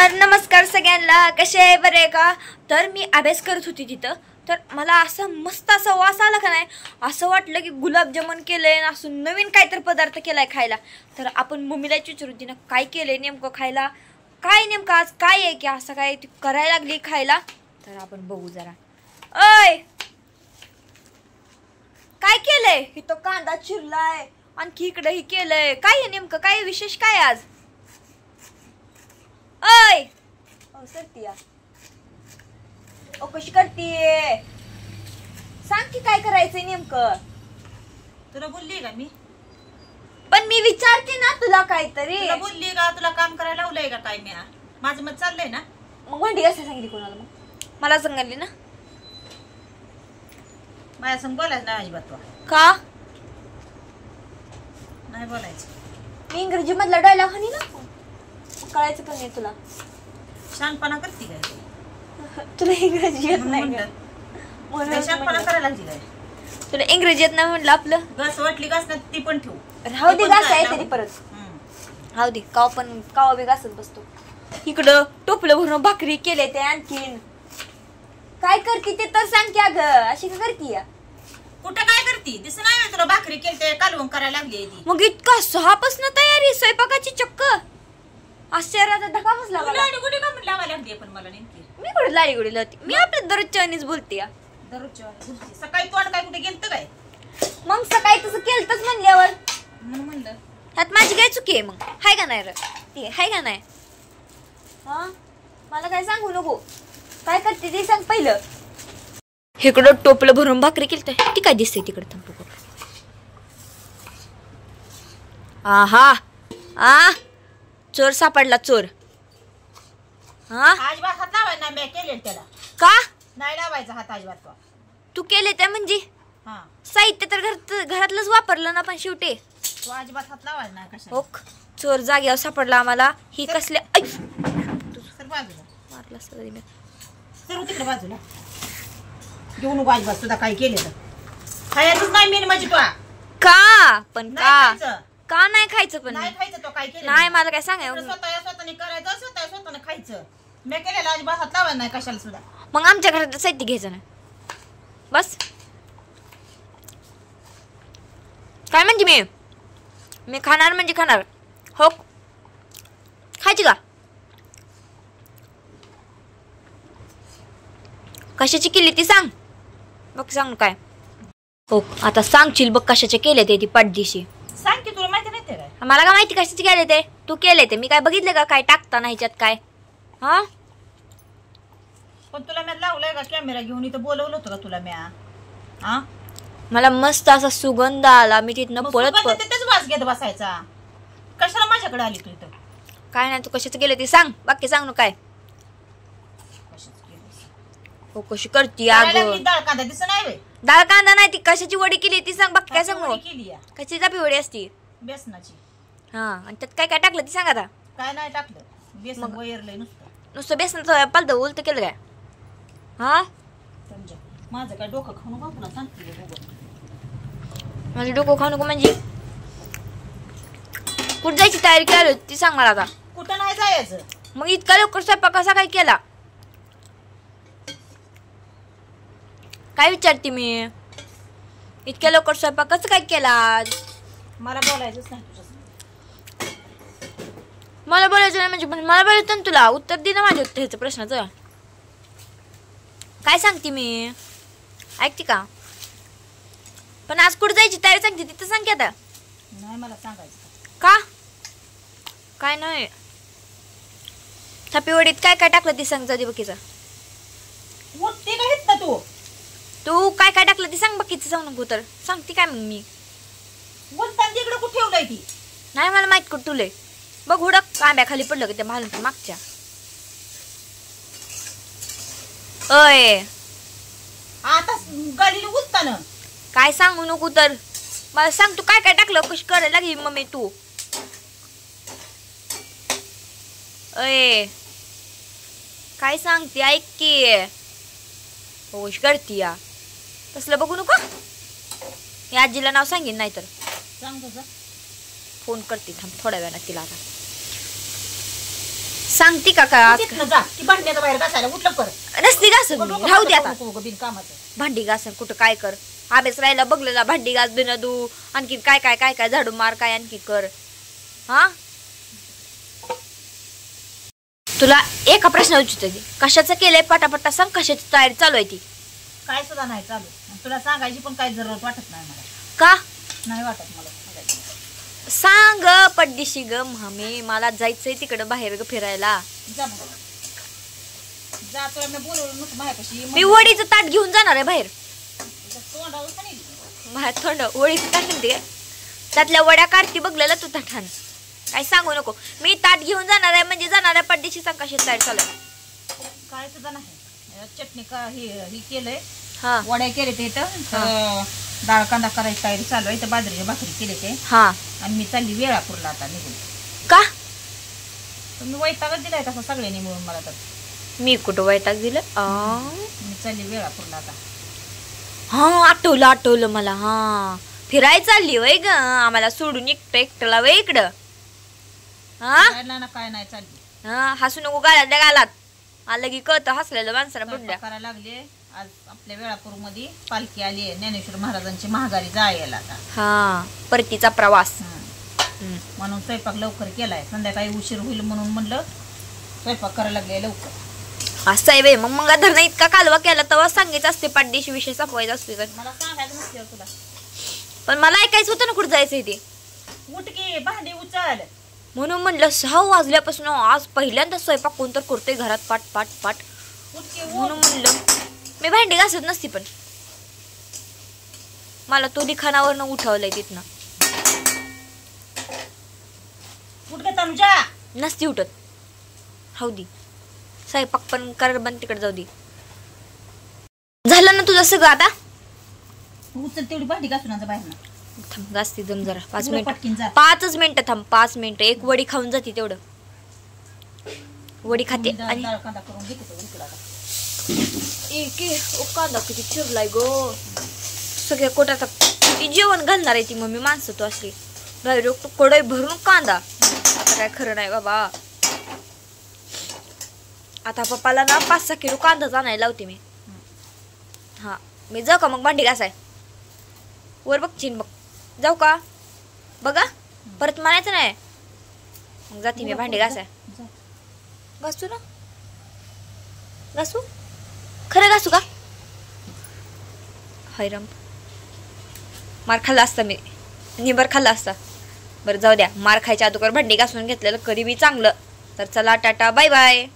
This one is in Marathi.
तर नमस्कार सगळ्यांना, कसे आहे, बरे आहे का? तर मी अभ्यास करत होती तिथं, तर मला असं मस्त असा वास आला का नाही, असं वाटलं की गुलाबजामुन केलंय ना, असं नवीन काहीतरी पदार्थ केलाय खायला. तर आपण मम्मीला विचारू तिनं काय केलंय नेमकं खायला, काय नेमकं आज काय आहे की असं काय ती करायला लागली खायला. तर आपण बघू जरा. अय, काय केलंय? इथं कांदा चिरलाय, आणखी इकडे ही केलंय. काय आहे नेमकं, काय विशेष काय आज? अय सरतीया कशी करतीये, सांग की काय करायचंय नेमकं. तुला बोलली का मी? पण मी विचारते ना तुला काहीतरी. तुला बोलली का? तुला काम करायला लावलंय का काय? मी माझं मत चाललंय ना. मग भांडी कसं सांगितली कोणाला? मग मला सांगितली ना. माझ्या संग बोलायचं नाही अजिबात. तू का नाही बोलायचं? मी इंग्रजी मधला डायलॉग हानी ना, कळायचं पण नाही तुला. शानपणा करते काय? तुला इंग्रजी येत नाही का? शानपणा करायला लागली काय? तुला इंग्रजी येत नाही म्हणलं. आपलं गस वाटली गस ना ती पण ठेवू. राहू दे, घास आहे तरी परत राहू दे. कावा बी घासत बसतो. इकडं टोपलं भरून भाकरी केले ते, आणखीन काय करते ते तर सांग की. अगं अशी का करती? कुठं काय करती? दिस नाही तुला भाकरी केलते, कालवण करायला लागली. मग इतका सहापासून तयारी स्वयंपाकाची चक्क. आश्चर्याचा धक्का बसला मला. लाडी गुडी का म्हणून लावायला लागली? पण मला नेमकी मी कुठे लाडी गुडी लावते? मी आपल्या दररोजच्या वाणीच बोलते. दररोजच्या बोलते. सकाळी तोंड काय कुठे गेलत काय? मग सकाळी तसं केलतच म्हणल्यावर म्हणलं त्यात माझी काय चुकी आहे? मग हाय का नाही रे? ती हाय का नाही? हा, मला काय सांगू नको. काय करते ते सांग पहिलं. इकडं टोपलं भरून भाकरी केली, ती काय दिसते तिकडे? थांब. आहा आ चोर सापडला, चोर. हा, अजिबात हात लावायचा नाही. मी केले त्याला. का नाही लावायचा हात अजिबात. तू केले त्या म्हणजे हा, साहित्य तर घरातलंच वापरलं ना, पण शेवटी तू अजिबात हात लावायचा नाही. कशा हो, चोर जागेवर सापडला आम्हाला. ही कसल्या सर बाजूला मारला सगळी मी. सर तिकडे बाजूला घेऊन नको अजिबात. सुद्धा काय केले तर खायचंच नाही मेन म्हणजे. तू का पण नाही का खायचं. का नाही खायचं? पण नाही खायचं. तो काय केलं नाही, मला काय सांगाय. स्वतःने करायचं, स्वतःने खायचं. मी केलेलं अजिबात हात लावायला नाही कशाला सुद्धा. मग आमच्या घरात साहित्य घ्यायचं नाही बस. काय म्हणजे मी खाणार म्हणजे खाणार. हो, खायची का? कशाची केली ती सांग बघ. सांग काय? हो, आता सांगशील बघ कशाचे केले ते. ती पाठदिशी सांग की. तुला माहिती नाही ते काय? मला काय माहिती कशाचे केले ते? तू केले ते मी काय बघितलं का? काय टाकताना ह्याच्यात काय? हा, पण तुला मी लावलंय का कॅमेरा घेऊन? इथं बोलवलं होतं का तुला? मी हा, मला मस्त असा सुगंध आला. मी तिथनं पळत तेच वास घेत बसायचा. कशाला माझ्याकडे आली तू इथं? काय नाही, तू कशाचं केलं ते सांग. बाकी सांग ना काय. हो, कशी करती? डाळ कांदा दिसत नाही वे? डाळ कांदा नाही, ती कशाची वडी केली ती सांग. बाकी काय सांगू? केली कशी जापी वडी असती? बेसनाची. हा, आणि त्यात काय काय टाकलं ती सांग आता. काय नाही टाकलं. बेसन वैरलंय नुसतं बेसनाचं पालत उलट केलं काय? हा, समजा माझं काय डोकं खाऊ नको. तुला सांगते माझं डोकं खाऊ नको म्हणजे कुठं जायची तयारी केली होती ती सांग मला आता. कुठं नाही जायचं. मग इतका लवकर स्वयंपाक कसा काय केला? काय विचारते मी? इतक्या लवकर स्वयंपाक कसं काय केला? मला बोलायचंच नाही तुझ्या. मला बोलायचं नाही म्हणजे मला बोलायचं ना. तुला उत्तर दे ना माझ्या ह्याचं प्रश्नाचं. काय सांगते मी? ऐकते का? पण आज कुठं जायची तयारी सांगते तिथं सांग की आता. नाही मला सांगायचं. का काय नाही? थापीवडीत काय काय टाकलं ती सांग. जाऊ बकीचं. उठते का येत ना तू काय काय टाकलं ती सांग. बाकीचं सांग नको तर सांगते काय मग मी. बोलताना तिकडे कुठे ठेवलंय ती? नाही मला माहित कुठं तुले. बघ हुडक कांब्या खाली पडलं का त्या भालून मागच्या. अय आता गाडीला उचताना काय सांगू नको तर. मला सांग तू काय काय टाकलं, कशी करायला लागली मम्मी तू. अय काय सांगते ऐक की. होश करती या तसलं बघू नको. या आजीला नाव सांगेन नाही तर. सांग तुझं. फोन करते थांब थोड्या वेळात तिला. आता सांगते का काय आज? तिथनं जा ती भांड्याच्या बाहेर घासायला उठलं कर. नसती घासत मी. राहू दे आता. बिन कामाचं भांडी घासन कुठं काय कर. अभ्यास राहिला बघलेला भांडी घास बिन दू आणखी काय काय काय काय झाडू मार काय आणखी कर. हा तुला एका प्रश्न विचारते कशाचं केलंय पटापटा सांग. कशाची तयारी चालू आहे ती? काय सुद्धा नाही चालू. तुला सांगायची पण काही जरूरत वाटत नाही मला. का नाही वाटत मला सांगायची. सांग पड्डीशी ग मामी मला जायचंय तिकडं बाहेर ग फिरायला. जा मग. जा तुला मी बोलवलं नव्हतं माझ्यापाशी. मी वडीचं ताट घेऊन जाणार आहे बाहेर. तोंडावर पण येईल. माझ्या थंड वडीचं ताट म्हणते काय त्यातल्या वड्या काढती बघलेला तू ताठान. काय सांगू नको. मी ताट घेऊन जाणार आहे म्हणजे जाणार आहे पड्डीशी सांग कशाची तयारी चालू आहे. काय सुद्धा नाही. चटणी का ही केलंय. हा वड्या केले ते इथं. डाळ कांदा करायची तयारी चालू आहे. इथं बाजरीच्या भाकरी केले ते. हा आणि मी चालली वेळापूरला आता निघून. का तुम्ही वैतागच दिलाय तसा सगळ्यांनी मिळून मला. तर मी कुठं वैताग दिलं. मी चालली वेळापूरला आता. हा आठवलं मला. हा फिरायला चालली वय ग आम्हाला सोडून एकटं वय इकडं. हा ना काय नाही चालली. हा हसू नको गालातल्या गालात आलं की कळतं हसलेलं माणसाला बुडल्या. करायला लागले. आज आपल्या वेळापूर मध्ये पालखी आली आहे ज्ञानेश्वर महाराजांची महागारी जायला आता. हा परतीचा प्रवास. म्हणून स्वयंपाक लवकर केलाय. संध्याकाळी उशीर होईल म्हणून म्हणलं स्वयंपाक करायला लागले लवकर. असं आहे बाई. मग धरणं इतका कालवा केला तेव्हा सांगायचं असते पाठदेशी विषय संपवायचा असते तर. मला सांगायचं नसते तुला. पण मला ऐकायचं होतं ना कुठं जायचंय ते. उठकी भांडी उचल. म्हणून म्हणलं 6 वाजल्यापासून आज पहिल्यांदा स्वयंपाक कोणतर करतोय घरात पाट पाट पाट. म्हणून म्हणलं मी भांडी घासत नसती पण मला तो लिखाणावरनं उठवलंय तिथनं. नसती उठत. राहू दे स्वयंपाक पण कर बंद तिकडे जाऊ दे. झालं ना तुझं सगळं आता. उचल तेवढी भांडी घासून बाहेर ना. थांब घासती जम जरा 5 पटकीन जा. मिनिट 5 मिनिटं थांब 5 मिनिटं. एक वडी खाऊन जाते तेवढं. वडी खाते आणि डाळ कांदा करून घेते तो इकडं आता. कांदा किती चिरलाय गो. सगळ्या कोटाचा किती जेवण घालणार आहे ती मम्मी माणसं तू असली. बाहेर कढई भरून कांदा. आता काय खरं नाही बाबा. आता पप्पाला ना 5-6 किलो कांदा आणायला लावते मी. हा मी जाऊ का मग भांडी घासाय. वर बघशील बघ. जाऊ का बघा परत म्हणायचं नाही. मग जाते मी भांडी घासाय. घासू ना घासू खरं घासू का. हैराम मार खाल्ला असता मी. निबर खाल्ला असता. बरं जाऊ द्या. मार खायच्या अगोदर भांडी घासून घेतलेलं कधी बी चांगलं. तर चला टाटा बाय बाय.